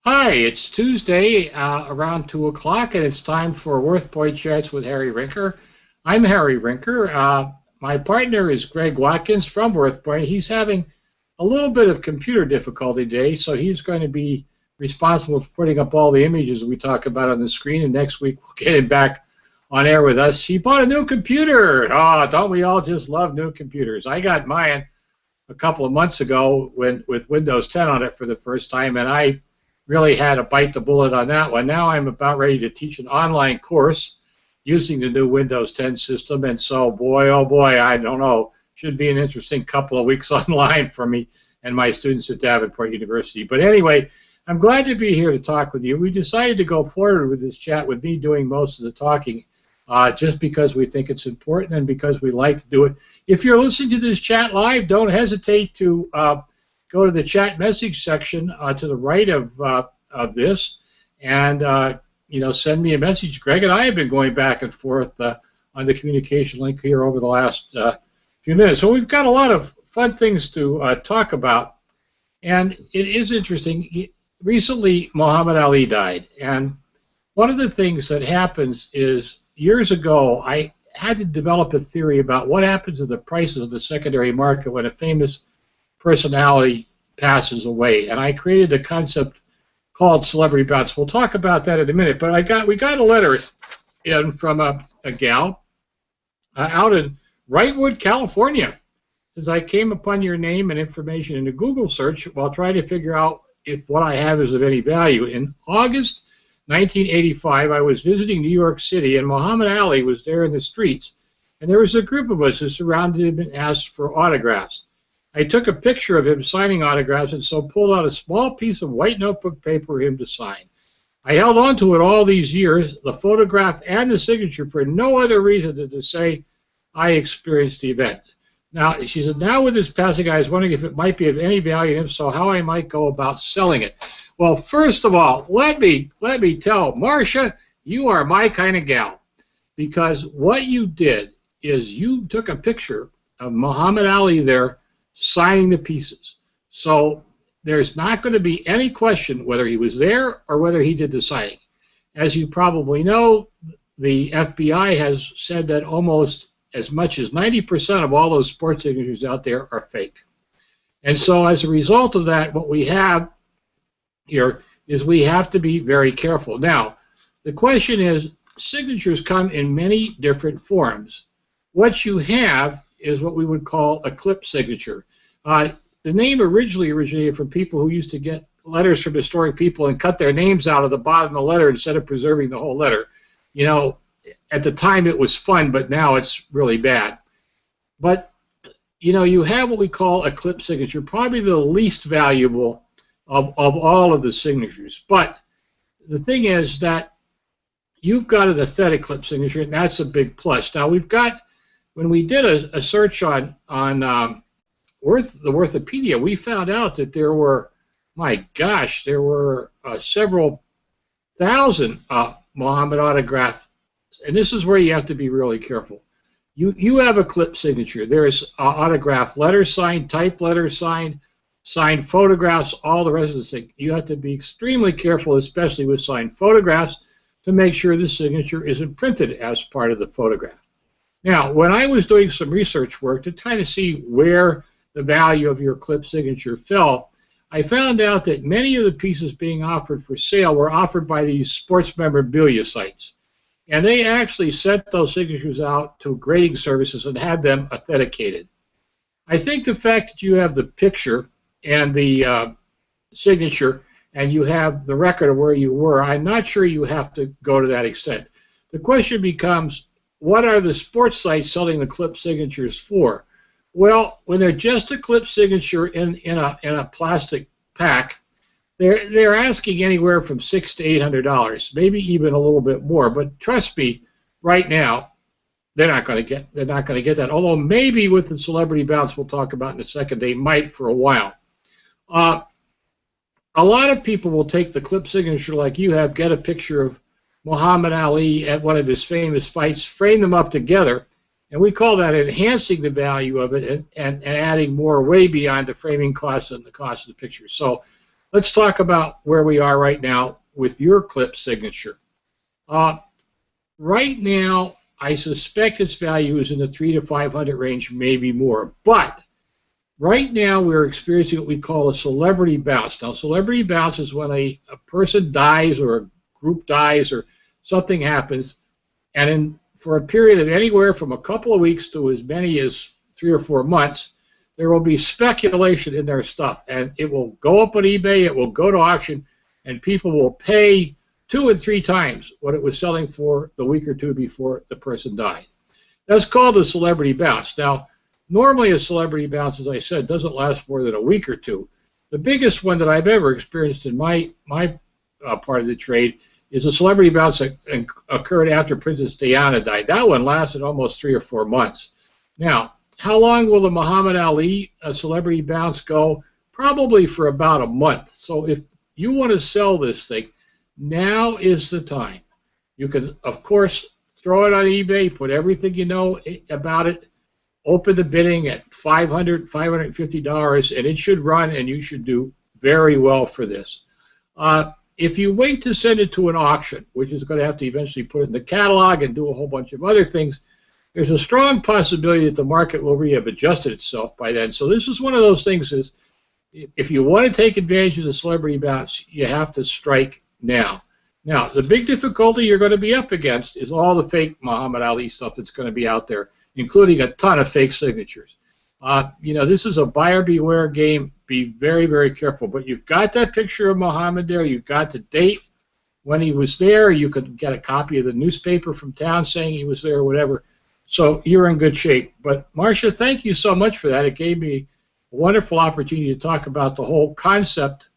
Hi, it's Tuesday around 2 o'clock, and it's time for WorthPoint Chats with Harry Rinker. I'm Harry Rinker. My partner is Greg Watkins from WorthPoint. He's having a little bit of computer difficulty today, so he's going to be responsible for putting up all the images we talk about on the screen, and next week we'll get him back on air with us. He bought a new computer. Oh, don't we all just love new computers? I got mine a couple of months ago with Windows 10 on it for the first time, and I really had to bite the bullet on that one. Now I'm about ready to teach an online course using the new Windows 10 system, and so boy, oh boy, I don't know, should be an interesting couple of weeks online for me and my students at Davenport University. But anyway, I'm glad to be here to talk with you. We decided to go forward with this chat with me doing most of the talking just because we think it's important and because we like to do it. If you're listening to this chat live, don't hesitate to go to the chat message section to the right of this, and send me a message. Greg and I have been going back and forth on the communication link here over the last few minutes. So we've got a lot of fun things to talk about, and it is interesting. Recently, Muhammad Ali died, and one of the things that happens is years ago I had to develop a theory about what happens to the prices of the secondary market when a famous personality passes away, and I created a concept called celebrity bounce. We'll talk about that in a minute, but we got a letter in from a gal out in Wrightwood, California. Says, I came upon your name and information in a Google search while trying to figure out if what I have is of any value. In August 1985, I was visiting New York City, and Muhammad Ali was there in the streets, and there was a group of us who surrounded him and asked for autographs. I took a picture of him signing autographs and so pulled out a small piece of white notebook paper for him to sign. I held on to it all these years, the photograph and the signature, for no other reason than to say I experienced the event. Now, she said, now with his passing, I was wondering if it might be of any value, and if so, how I might go about selling it. Well, first of all, let me tell Marcia, you are my kind of gal, because what you did is you took a picture of Muhammad Ali there signing the pieces. So there's not going to be any question whether he was there or whether he did the signing. As you probably know, the FBI has said that almost as much as 90% of all those sports signatures out there are fake. And so as a result of that, what we have here is we have to be very careful. Now, the question is, signatures come in many different forms. What you have is what we would call a clip signature. The name originally originated from people who used to get letters from historic people and cut their names out of the bottom of the letter instead of preserving the whole letter. You know, at the time it was fun, but now it's really bad. But, you know, you have what we call a clip signature, probably the least valuable of all of the signatures. But the thing is that you've got an authentic clip signature, and that's a big plus. Now, we've got, when we did a search on the Worthopedia, we found out that there were, my gosh, there were several thousand Muhammad autographs, and this is where you have to be really careful. You have a clip signature. There's autograph letters signed, type letters signed, signed photographs, all the rest of the thing. You have to be extremely careful, especially with signed photographs, to make sure the signature isn't printed as part of the photograph. Now, when I was doing some research work to try to see where the value of your clip signature fell, I found out that many of the pieces being offered for sale were offered by these sports memorabilia sites. And they actually sent those signatures out to grading services and had them authenticated. I think the fact that you have the picture and the signature and you have the record of where you were, I'm not sure you have to go to that extent. The question becomes, what are the sports sites selling the clip signatures for? Well, when they're just a clip signature in a plastic pack, they're asking anywhere from $600 to $800, maybe even a little bit more. But trust me, right now, they're not going to get that. Although maybe with the celebrity bounce we'll talk about in a second, they might for a while. A lot of people will take the clip signature like you have, get a picture of Muhammad Ali at one of his famous fights, frame them up together, and we call that enhancing the value of it and adding more way beyond the framing cost and the cost of the picture. So let's talk about where we are right now with your clip signature. Right now, I suspect its value is in the 300 to 500 range, maybe more. But right now, we're experiencing what we call a celebrity bounce. Now, celebrity bounce is when a person dies or a group dies or something happens, and for a period of anywhere from a couple of weeks to as many as 3 or 4 months, there will be speculation in their stuff, and it will go up on eBay, it will go to auction, and people will pay 2 and 3 times what it was selling for the week or two before the person died. That's called a celebrity bounce. Now, normally a celebrity bounce, as I said, doesn't last more than a week or two. The biggest one that I've ever experienced in my part of the trade is a celebrity bounce that occurred after Princess Diana died. That one lasted almost 3 or 4 months. Now, how long will the Muhammad Ali celebrity bounce go? Probably for about a month. So if you want to sell this thing, now is the time. You can, of course, throw it on eBay, put everything you know about it, open the bidding at $500, $550, and it should run, and you should do very well for this. If you wait to send it to an auction, which is going to have to eventually put it in the catalog and do a whole bunch of other things, there's a strong possibility that the market will have adjusted itself by then. So this is one of those things is, if you want to take advantage of the celebrity bounce, you have to strike now. Now, the big difficulty you're going to be up against is all the fake Muhammad Ali stuff that's going to be out there, including a ton of fake signatures. You know, this is a buyer beware game. Be very, very careful. But you've got that picture of Muhammad there. You've got the date when he was there. You could get a copy of the newspaper from town saying he was there or whatever. So you're in good shape. But, Marcia, thank you so much for that. It gave me a wonderful opportunity to talk about the whole concept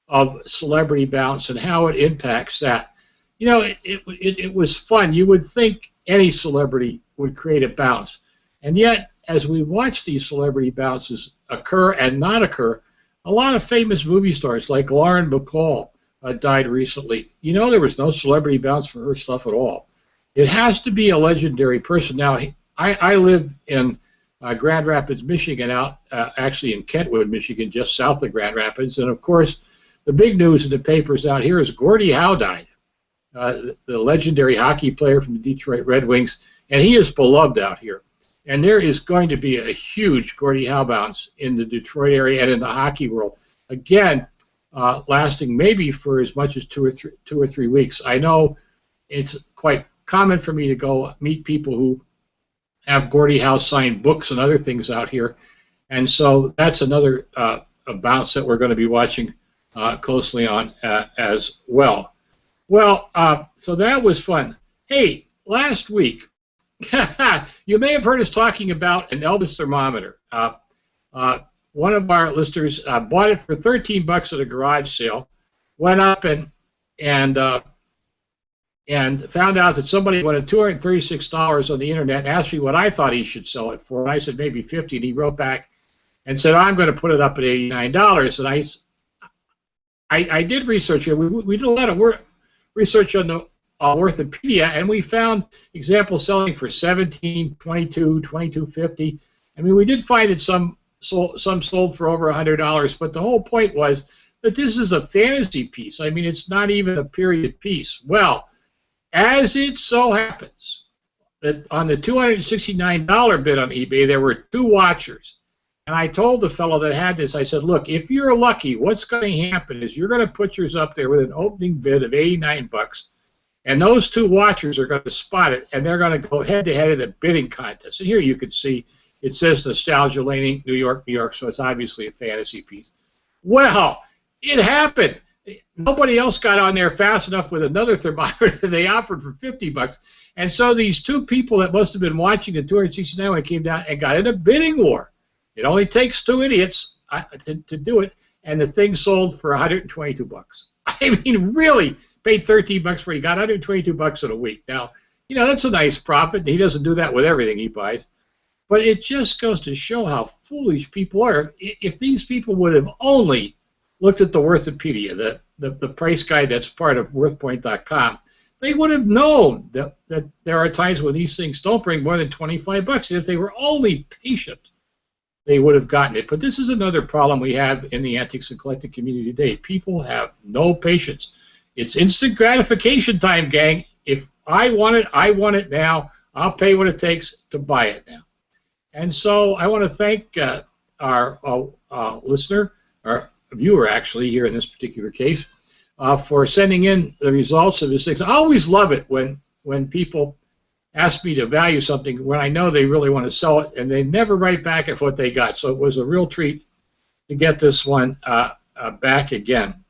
of celebrity bounce and how it impacts that. You know, it was fun. You would think any celebrity would create a bounce. And yet, as we watch these celebrity bounces occur and not occur, a lot of famous movie stars like Lauren Bacall died recently. You know, there was no celebrity bounce for her stuff at all. It has to be a legendary person. Now, I live in Grand Rapids, Michigan, actually in Kentwood, Michigan, just south of Grand Rapids. And, of course, the big news in the papers out here is Gordie Howe died, the legendary hockey player from the Detroit Red Wings, and he is beloved out here. And there is going to be a huge Gordie Howe bounce in the Detroit area and in the hockey world. Again, lasting maybe for as much as 2 or 3 weeks. I know it's quite common for me to go meet people who have Gordie Howe signed books and other things out here. And so that's another a bounce that we're going to be watching closely on as well. Well, so that was fun. Hey, last week, you may have heard us talking about an Elvis thermometer. One of our listeners bought it for $13 at a garage sale, went up and found out that somebody wanted $236 on the internet and asked me what I thought he should sell it for. And I said maybe $50, and he wrote back and said, I'm going to put it up at $89. And I did research here. We did a lot of research on the Worthopedia, and we found examples selling for $17, $22, $22.50. I mean, we did find that some sold for over $100, but the whole point was that this is a fantasy piece. I mean, it's not even a period piece. Well, as it so happens that on the $269 bid on eBay, there were 2 watchers. And I told the fellow that had this, I said, look, if you're lucky, what's going to happen is you're going to put yours up there with an opening bid of $89, and those 2 watchers are going to spot it, and they're going to go head-to-head in a bidding contest. And here you can see it says Nostalgia Lane, New York, New York, so it's obviously a fantasy piece. Well, it happened. Nobody else got on there fast enough with another thermometer. They offered for $50. And so these 2 people that must have been watching the 269 when it came down and got in a bidding war. It only takes 2 idiots to do it, and the thing sold for $122. I mean, really, paid $13 for it. He got $122 in a week. Now, you know, that's a nice profit. He doesn't do that with everything he buys. But it just goes to show how foolish people are. If these people would have only looked at the Worthopedia, the price guide that's part of WorthPoint.com, they would have known that there are times when these things don't bring more than $25. And if they were only patient, they would have gotten it. But this is another problem we have in the antiques and collecting community today. People have no patience. It's instant gratification time, gang. If I want it now. I'll pay what it takes to buy it now. And so I want to thank our listener, our viewer actually here in this particular case, for sending in the results of his things. I always love it when people ask me to value something when I know they really want to sell it, and they never write back at what they got. So it was a real treat to get this one back again.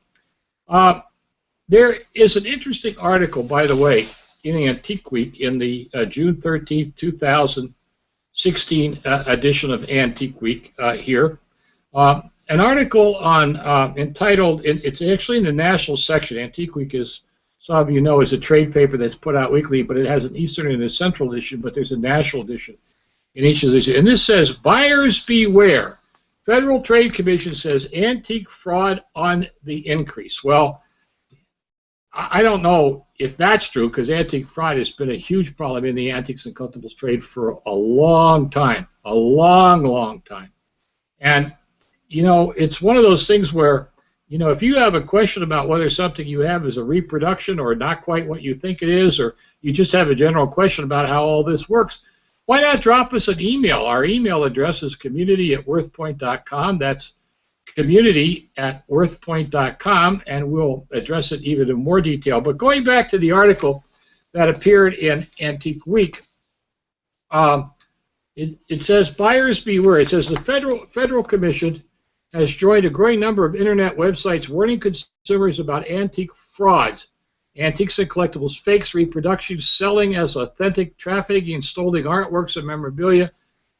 There is an interesting article, by the way, in Antique Week in the June 13th, 2016 edition of Antique Week here. An article on entitled, it's actually in the national section. Antique Week, as some of you know, is a trade paper that's put out weekly, but it has an Eastern and a Central edition, but there's a national edition in each of these. And this says, buyers beware. Federal Trade Commission says antique fraud on the increase. Well, I don't know if that's true, because antique fraud has been a huge problem in the antiques and collectibles trade for a long time, a long, long time. And, you know, it's one of those things where, you know, if you have a question about whether something you have is a reproduction or not quite what you think it is, or you just have a general question about how all this works, why not drop us an email? Our email address is community@worthpoint.com. That's community@worthpoint.com, and we'll address it even in more detail. But going back to the article that appeared in Antique Week, it says, buyers beware. It says the Federal Commission has joined a growing number of internet websites warning consumers about antique frauds, antiques and collectibles, fakes, reproductions, selling as authentic, trafficking and stolen artworks and memorabilia,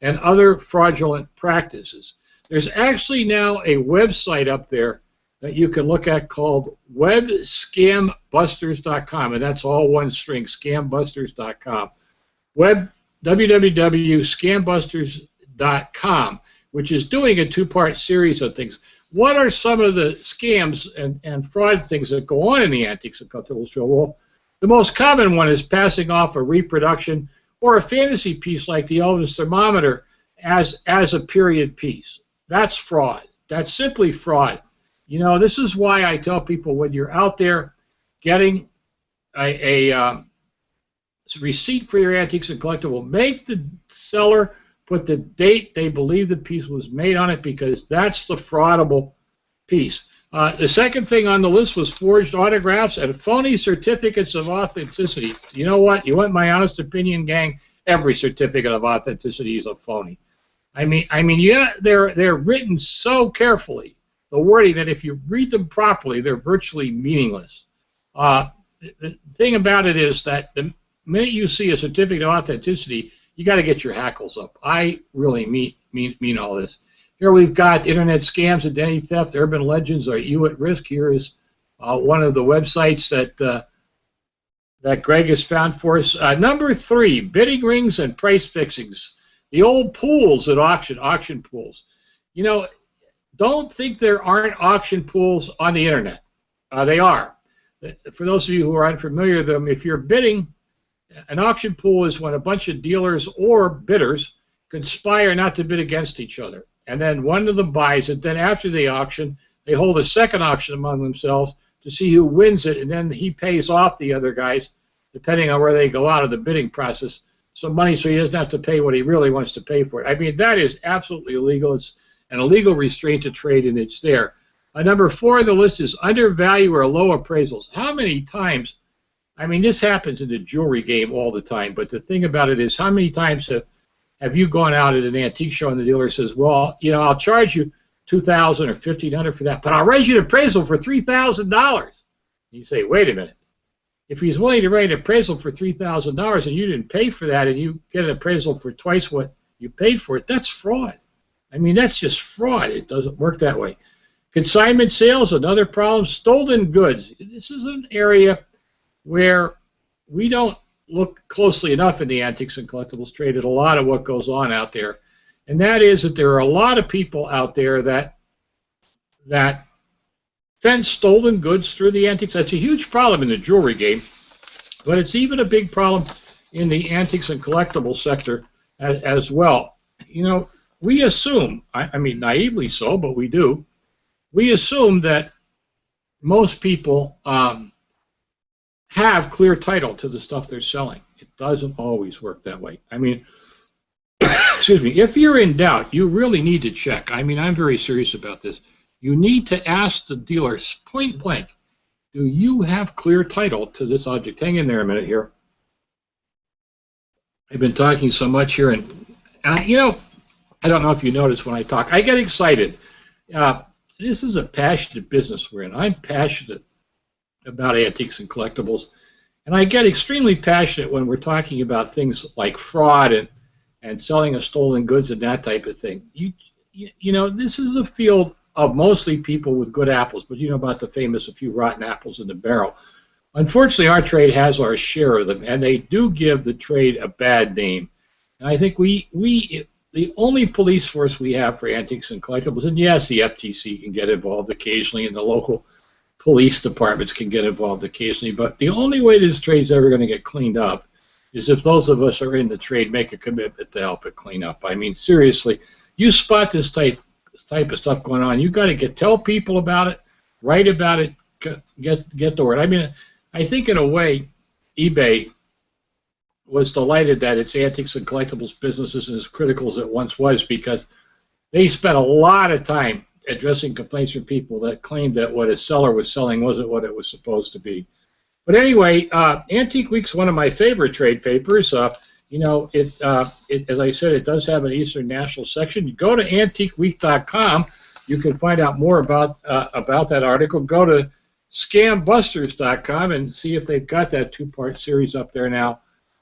and other fraudulent practices. There's actually now a website up there that you can look at called webscambusters.com, and that's all one string, scambusters.com. www.scambusters.com, which is doing a two-part series of things. What are some of the scams and fraud things that go on in the antiques and collectibles field? Well, the most common one is passing off a reproduction or a fantasy piece like the Elvis Thermometer as a period piece. That's fraud. That's simply fraud. You know, this is why I tell people when you're out there getting a receipt for your antiques and collectible, make the seller put the date they believe the piece was made on it, because that's the fraudable piece. The second thing on the list was forged autographs and phony certificates of authenticity. You know what? You want my honest opinion, gang? Every certificate of authenticity is a phony. I mean, yeah, they're written so carefully, the wording, that if you read them properly, they're virtually meaningless. The thing about it is that the minute you see a certificate of authenticity, you got to get your hackles up. I really mean all this. Here we've got internet scams, identity theft, urban legends. Are you at risk? Here is one of the websites that Greg has found for us. Number 3, bidding rings and price fixings. The old pools at auction pools. You know, don't think there aren't auction pools on the internet. They are. For those of you who are unfamiliar with them, if you're bidding, an auction pool is when a bunch of dealers or bidders conspire not to bid against each other. And then one of them buys it. Then after the auction, they hold a second auction among themselves to see who wins it, and then he pays off the other guys, depending on where they go out of the bidding process, some money so he doesn't have to pay what he really wants to pay for it. I mean, that is absolutely illegal. It's an illegal restraint to trade, and it's there. Number 4 on the list is undervalue or low appraisals. How many times, I mean, this happens in the jewelry game all the time, but the thing about it is, how many times have you gone out at an antique show and the dealer says, well, you know, I'll charge you $2,000 or $1,500 for that, but I'll raise you an appraisal for $3,000. You say, wait a minute. If he's willing to write an appraisal for $3,000 and you didn't pay for that, and you get an appraisal for twice what you paid for it, that's fraud. I mean, that's just fraud. It doesn't work that way. Consignment sales, another problem. Stolen goods. This is an area where we don't look closely enough in the antiques and collectibles trade at a lot of what goes on out there. And that is that there are a lot of people out there that fence stolen goods through the antiques. That's a huge problem in the jewelry game, but it's even a big problem in the antiques and collectibles sector as well. You know, we assume, I mean naively so, but we do, we assume that most people have clear title to the stuff they're selling. It doesn't always work that way. I mean, excuse me, if you're in doubt, you really need to check. I mean, I'm very serious about this. You need to ask the dealers point blank, do you have clear title to this object? Hang in there a minute here. I've been talking so much here, and you know, I don't know if you notice when I talk, I get excited. This is a passionate business we're in. I'm passionate about antiques and collectibles, and I get extremely passionate when we're talking about things like fraud and selling of stolen goods and that type of thing. You know, this is a field of mostly people with good apples, but you know about the famous a few rotten apples in the barrel. Unfortunately, our trade has our share of them, and they do give the trade a bad name. And I think the only police force we have for antiques and collectibles, and yes, the FTC can get involved occasionally, and the local police departments can get involved occasionally, but the only way this trade's ever going to get cleaned up is if those of us who are in the trade make a commitment to help it clean up. I mean, seriously, you spot this type of stuff going on, you got to tell people about it, write about it, get the word. I mean, I think in a way, eBay was delighted that its antiques and collectibles business isn't as critical as it once was, because they spent a lot of time addressing complaints from people that claimed that what a seller was selling wasn't what it was supposed to be. But anyway, Antique Week's one of my favorite trade papers. You know, as I said, it does have an Eastern National section. You go to antiqueweek.com. You can find out more about that article. Go to scambusters.com and see if they've got that two-part series up there now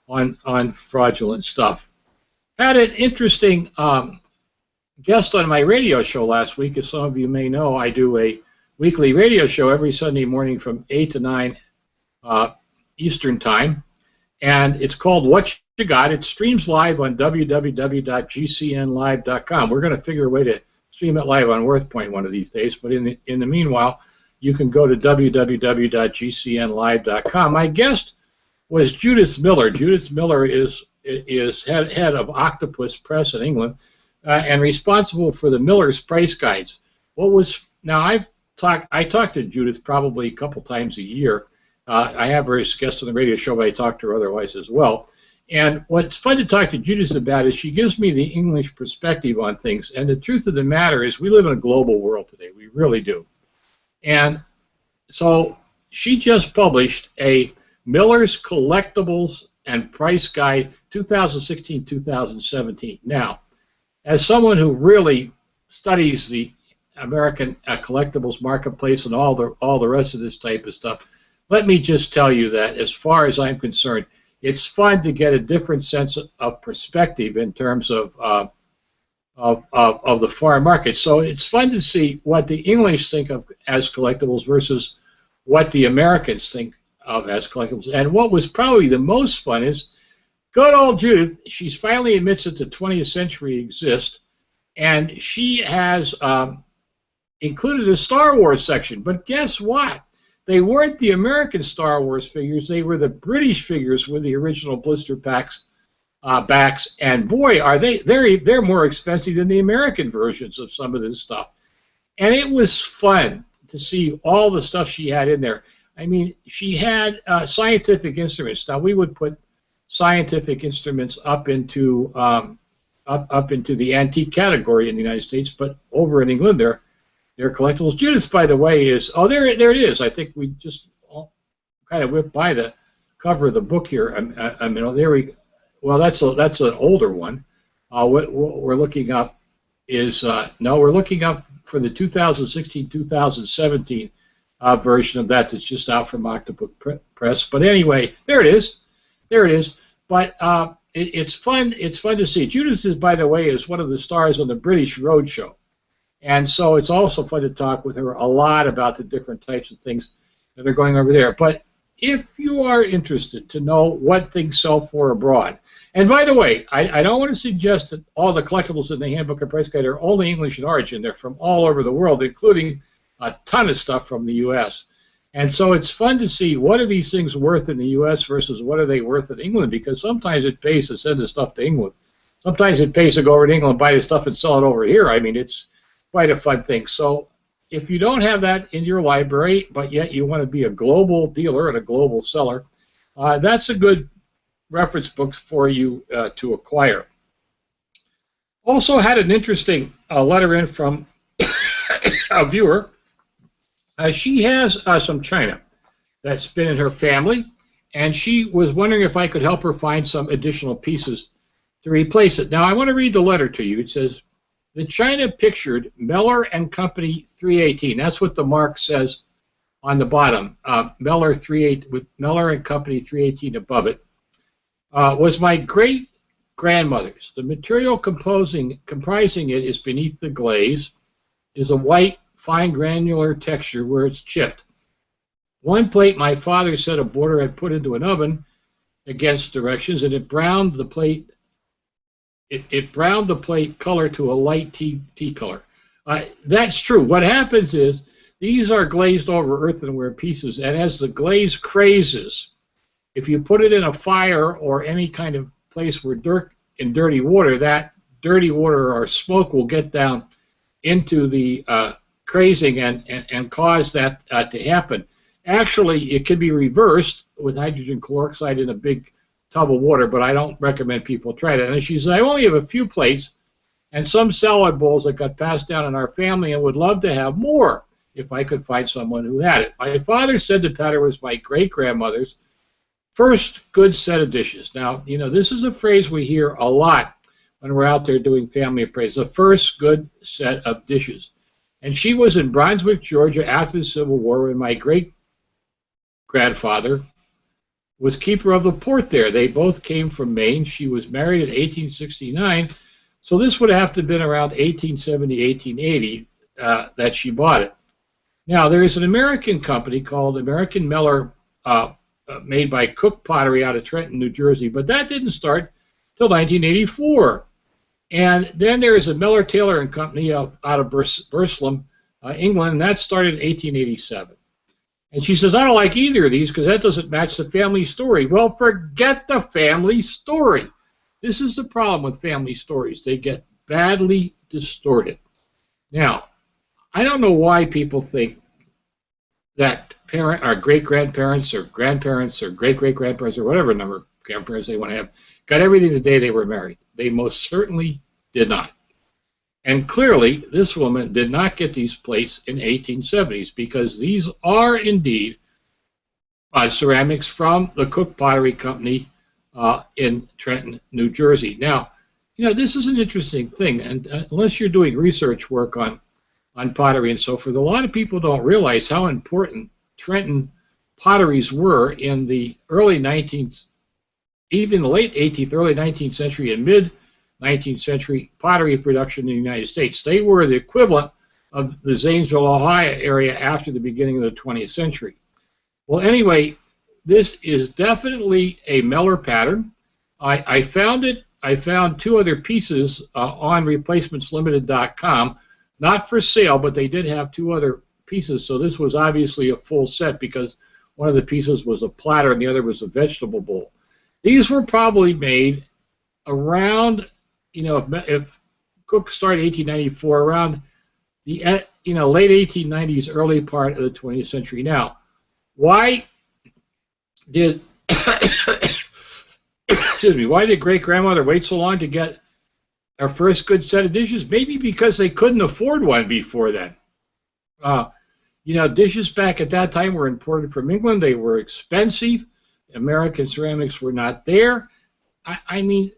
on fraudulent stuff. Had an interesting guest on my radio show last week. As some of you may know, I do a weekly radio show every Sunday morning from 8 to 9 Eastern Time, and it's called What You Got. It streams live on www.gcnlive.com. We're going to figure a way to stream it live on WorthPoint one of these days, but in the meanwhile, you can go to www.gcnlive.com. My guest was Judith Miller. Judith Miller is head of Octopus Press in England, and responsible for the Miller's Price Guides. I talk to Judith probably a couple times a year. I have her as a guest on the radio show, but I talk to her otherwise as well. And what's fun to talk to Judith about is she gives me the English perspective on things. And the truth of the matter is we live in a global world today. We really do. And so she just published a Miller's Collectibles and Price Guide 2016-2017. Now, as someone who really studies the American collectibles marketplace and all the rest of this type of stuff, let me just tell you that as far as I'm concerned, it's fun to get a different sense of perspective in terms of the foreign market. So it's fun to see what the English think of as collectibles versus what the Americans think of as collectibles. And what was probably the most fun is good old Judith. She's finally admits that the 20th century exists, and she has included a Star Wars section. But guess what? They weren't the American Star Wars figures. They were the British figures with the original blister backs, and boy, are they're more expensive than the American versions of some of this stuff. And it was fun to see all the stuff she had in there. I mean, she had scientific instruments. Now, we would put scientific instruments up into the antique category in the United States, but over in England, they're collectibles. Judith, by the way, is there it is. I think we just kind of whipped by the cover of the book here. I mean, there we. Well, that's an older one. What we're looking up is we're looking up for the 2016-2017 version of that's just out from Octopus Press. But anyway, there it is. But it's fun. It's fun to see. Judith, by the way, is one of the stars on the British Roadshow. And so it's also fun to talk with her a lot about the different types of things that are going over there. But if you are interested to know what things sell for abroad, and by the way, I don't want to suggest that all the collectibles in the Handbook and Price Guide are only English in origin. They're from all over the world, including a ton of stuff from the U.S. And so it's fun to see what are these things worth in the U.S. versus what are they worth in England, because sometimes it pays to send the stuff to England sometimes it pays to go over to England and buy the stuff and sell it over here. I mean, it's quite a fun thing. So if you don't have that in your library, but yet you want to be a global dealer and a global seller, that's a good reference book for you to acquire. Also had an interesting letter in from a viewer. She has some china that's been in her family, and she was wondering if I could help her find some additional pieces to replace it. Now, I want to read the letter to you. It says, the china pictured Meller and Company 318. That's what the mark says on the bottom. Meller 38 with Meller and Company 318 above it. Was my great-grandmother's. The material comprising it is beneath the glaze, is a white, fine granular texture where it's chipped. One plate my father said a boarder had put into an oven against directions, and it browned the plate. It browned the plate color to a light tea color. That's true. What happens is these are glazed over earthenware pieces, and as the glaze crazes, if you put it in a fire or any kind of place where dirty water, that dirty water or smoke will get down into the crazing and cause that to happen. Actually, it can be reversed with hydrogen chloroxide in a big tub of water, but I don't recommend people try that. And she said, I only have a few plates and some salad bowls that got passed down in our family and would love to have more if I could find someone who had it. My father said the pattern was my great-grandmother's first good set of dishes. Now, you know, this is a phrase we hear a lot when we're out there doing family appraisal, the first good set of dishes. And she was in Brunswick, Georgia after the Civil War when my great-grandfather was keeper of the port there. They both came from Maine. She was married in 1869, so this would have to have been around 1870, 1880 that she bought it. Now, there is an American company called American Meller, made by Cook Pottery out of Trenton, New Jersey, but that didn't start till 1984. And then there is a Miller Taylor and Company out of Burslem, England, and that started in 1887. And she says, I don't like either of these because that doesn't match the family story. Well, forget the family story. This is the problem with family stories. They get badly distorted. Now, I don't know why people think that parent or great-grandparents or grandparents or great-great-grandparents or whatever number of grandparents they want to have got everything the day they were married. They most certainly did not. And clearly, this woman did not get these plates in 1870s because these are indeed ceramics from the Cook Pottery Company in Trenton, New Jersey. Now, you know, this is an interesting thing, and unless you're doing research work on pottery and so forth, a lot of people don't realize how important Trenton potteries were in the early 19th, even the late 18th, early 19th century and mid 19th century pottery production in the United States. They were the equivalent of the Zanesville, Ohio area after the beginning of the 20th century. Well, anyway, this is definitely a Meller pattern. I found it. I found two other pieces on replacementslimited.com, not for sale, but they did have two other pieces. So this was obviously a full set because one of the pieces was a platter and the other was a vegetable bowl. These were probably made around, you know, if Cook started 1894, around the late 1890s, early part of the 20th century. Now, why did excuse me? Why did great-grandmother wait so long to get our first good set of dishes? Maybe because they couldn't afford one before then. You know, dishes back at that time were imported from England. They were expensive. American ceramics were not there. I mean,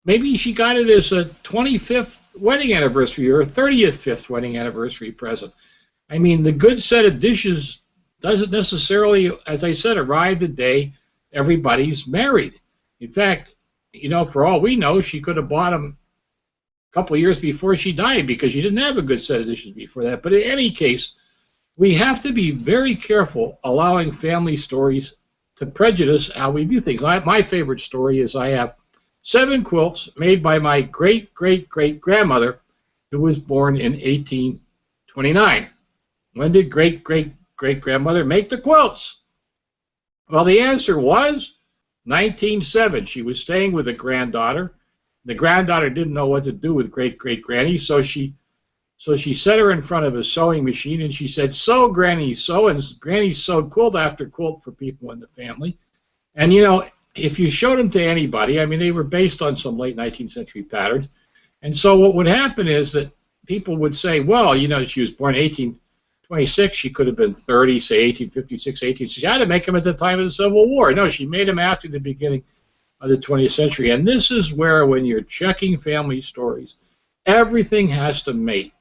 maybe she got it as a 25th wedding anniversary or a 35th wedding anniversary present. I mean, the good set of dishes doesn't necessarily, as I said, arrive the day everybody's married. In fact, you know, for all we know, she could have bought them a couple of years before she died because she didn't have a good set of dishes before that. But in any case, we have to be very careful allowing family stories to prejudice how we view things. My favorite story is I have 7 quilts made by my great-great-great-grandmother who was born in 1829. When did great-great-great-grandmother make the quilts? Well, the answer was 1907. She was staying with a granddaughter The granddaughter didn't know what to do with great-great-granny, so she set her in front of a sewing machine, and she said, "Sew, Granny, sew." And Granny sewed quilt after quilt for people in the family. And, you know, if you showed them to anybody, I mean, they were based on some late 19th century patterns. And so what would happen is that people would say, well, you know, she was born in 1826. She could have been 30, say 1856, 18. She had to make them at the time of the Civil War. No, she made them after the beginning of the 20th century. And this is where, when you're checking family stories, everything has to mate.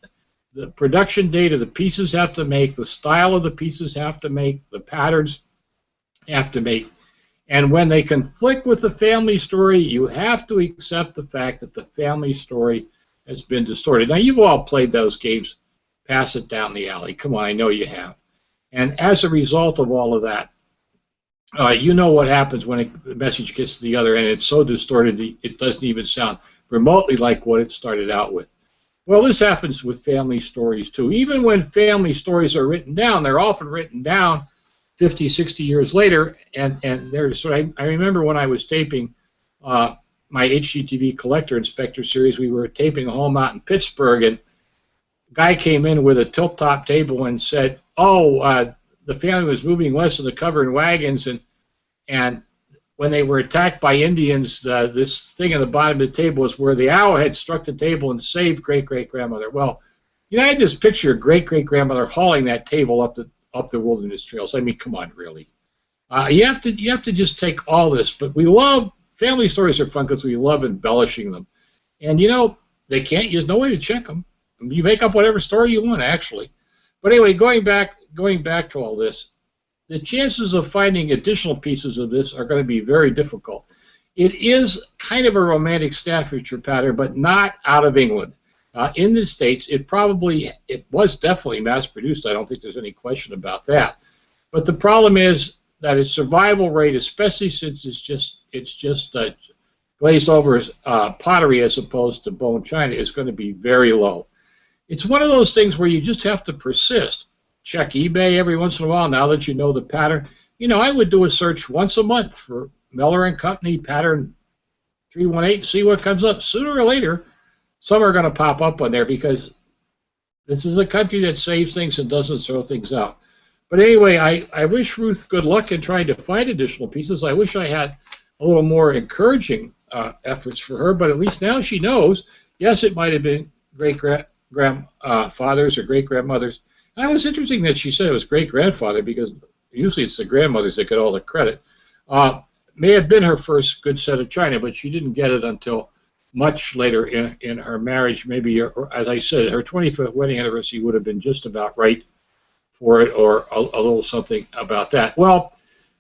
The production date of the pieces have to make, the style of the pieces have to make, the patterns have to make. And when they conflict with the family story, you have to accept the fact that the family story has been distorted. Now, you've all played those games, Pass It Down the Alley. Come on, I know you have. And as a result of all of that, you know what happens when the message gets to the other end. It's so distorted, it doesn't even sound remotely like what it started out with. Well, this happens with family stories, too. Even when family stories are written down, they're often written down 50, 60 years later, and there's, so I remember when I was taping my HGTV Collector Inspector series, we were taping a home out in Pittsburgh, and a guy came in with a tilt-top table and said, oh, the family was moving west of the covered wagons, and when they were attacked by Indians, this thing at the bottom of the table was where the owl had struck the table and saved great-great-grandmother. Well, you know, I had this picture of great-great-grandmother hauling that table up the wilderness trails. I mean, come on, really. You have to just take all this. But we love, family stories are fun because we love embellishing them. And, you know, there's no way to check them. You make up whatever story you want, actually. But anyway, going back to all this, the chances of finding additional pieces of this are going to be very difficult. It is kind of a romantic Staffordshire pattern, but not out of England. In the States, it was definitely mass-produced. I don't think there's any question about that. But the problem is that its survival rate, especially since it's just glazed over as pottery as opposed to bone china, is going to be very low. It's one of those things where you just have to persist. Check eBay every once in a while now that you know the pattern. You know, I would do a search once a month for Miller & Company pattern 318, see what comes up. Sooner or later, some are going to pop up on there because this is a country that saves things and doesn't throw things out. But anyway, I wish Ruth good luck in trying to find additional pieces. I wish I had a little more encouraging efforts for her, but at least now she knows, yes, it might have been great-grandfathers or great-grandmothers. And it was interesting that she said it was great-grandfather because usually it's the grandmothers that get all the credit. May have been her first good set of china, but she didn't get it until much later in her marriage. Maybe, as I said, her 25th wedding anniversary would have been just about right for it, or a little something about that. Well,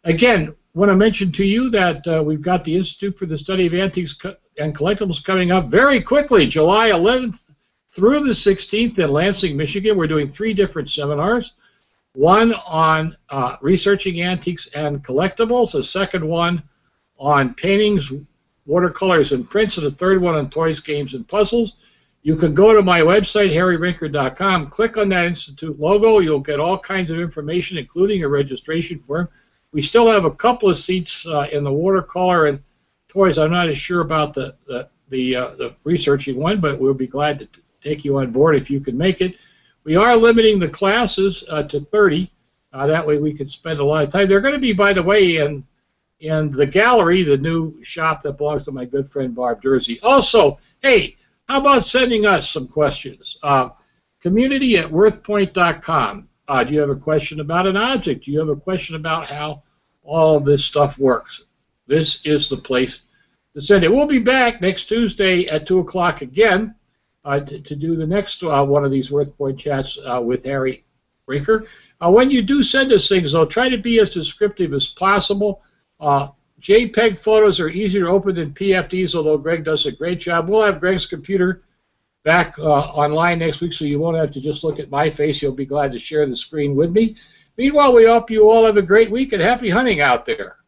again, want to mention to you that we've got the Institute for the Study of Antiques and Collectibles coming up very quickly, July 11th through the 16th in Lansing, Michigan. We're doing 3 different seminars. One on researching antiques and collectibles, a second one on paintings, watercolors, and prints, and a third one on toys, games, and puzzles. You can go to my website, harryrinker.com, click on that Institute logo. You'll get all kinds of information, including a registration form. We still have a couple of seats in the watercolor and toys. I'm not as sure about the researching one, but we'll be glad to take you on board if you can make it. We are limiting the classes to 30. That way we can spend a lot of time. They're going to be, by the way, in the gallery, the new shop that belongs to my good friend Barb Dursey. Also, hey, how about sending us some questions? Community@worthpoint.com. Do you have a question about an object? Do you have a question about how all of this stuff works? This is the place to send it. We'll be back next Tuesday at 2 o'clock again to do the next one of these WorthPoint chats with Harry Rinker. When you do send us things, though, try to be as descriptive as possible. JPEG photos are easier to open than PFDs, although Greg does a great job. We'll have Greg's computer back online next week, so you won't have to just look at my face. You'll be glad to share the screen with me. Meanwhile, we hope you all have a great week and happy hunting out there.